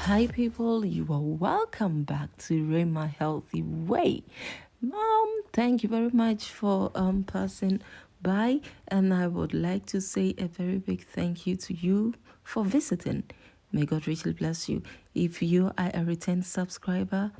Hi people, you are welcome back to My Healthy Way. Thank you very much for passing by, and I would like to say a very big thank you to you for visiting. May God richly bless you. If you are a return subscriber,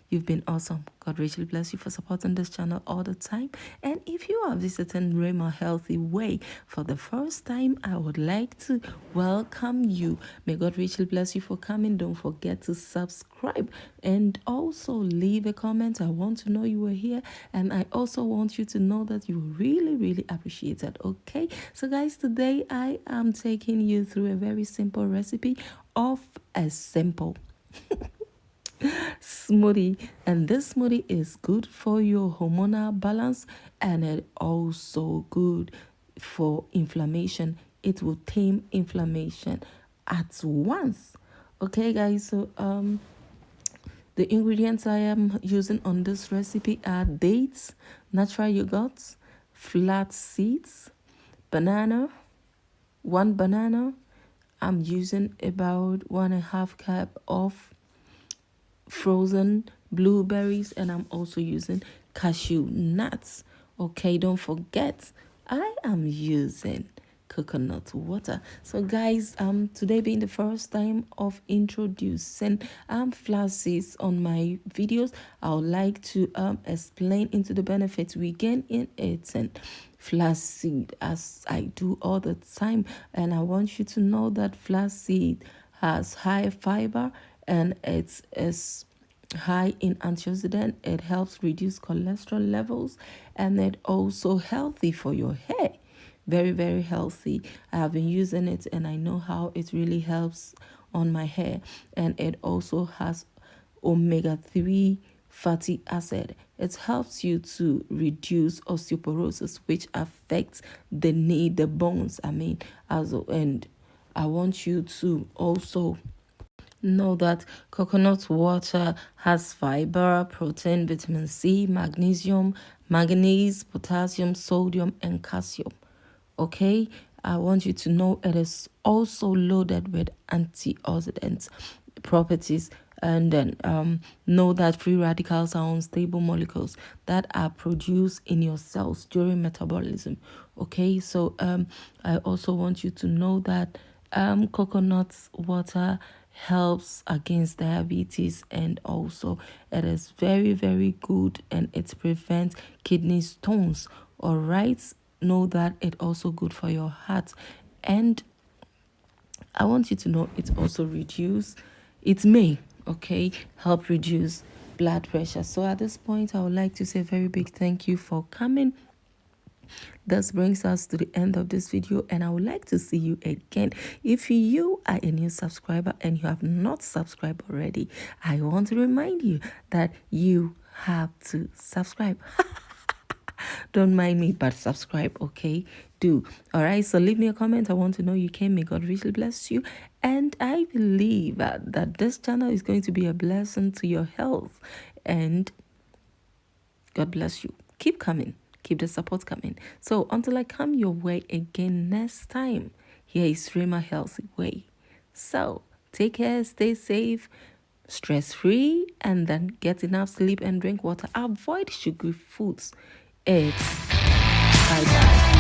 you've been awesome. God richly bless you for supporting this channel all the time. And if you are visiting My Healthy Way for the first time, I would like to welcome you. May God richly bless you for coming. Don't forget to subscribe and also leave a comment. I want to know you were here, and I also want you to know that you really appreciate it. Okay, so guys, today I am taking you through a very simple recipe of a simple smoothie, and this smoothie is good for your hormonal balance, and it also good for inflammation. It will tame inflammation at once. Okay guys, so the ingredients I am using on this recipe are dates, natural yogurt, flax seeds, one banana. I'm using about 1.5 cup of frozen blueberries, and I'm also using cashew nuts. Okay, don't forget I am using coconut water. So guys, today being the first time of introducing flaxseeds on my videos, I would like to explain into the benefits we gain in eating flaxseed, as I do all the time. And I want you to know that flaxseed has high fiber, and it's high in antioxidant. It helps reduce cholesterol levels, and it also healthy for your hair. Very healthy. I have been using it, and I know how it really helps on my hair. And it also has omega-3 fatty acid. It helps you to reduce osteoporosis, which affects the bones. And I want you to also know that coconut water has fiber, protein, vitamin C, magnesium, manganese, potassium, sodium, and calcium. Okay, I want you to know it is also loaded with antioxidant properties. And then know that free radicals are unstable molecules that are produced in your cells during metabolism. Okay, so I also want you to know that coconut water helps against diabetes, and also it is very good, and it prevents kidney stones. All right, know that it's also good for your heart. And I want you to know it may help reduce blood pressure. So at this point, I would like to say a very big thank you for coming. This brings us to the end of this video, and I would like to see you again. If you are a new subscriber and you have not subscribed already, I want to remind you that you have to subscribe. Don't mind me, but subscribe, okay? Do. All right, so leave me a comment. I want to know you came. May God richly bless you. And I believe that this channel is going to be a blessing to your health. And God bless you. Keep coming. Keep the support coming. So until I come your way again next time, here is My Healthy Way. So take care, stay safe, stress-free, and then get enough sleep and drink water. Avoid sugary foods. It's bye-bye.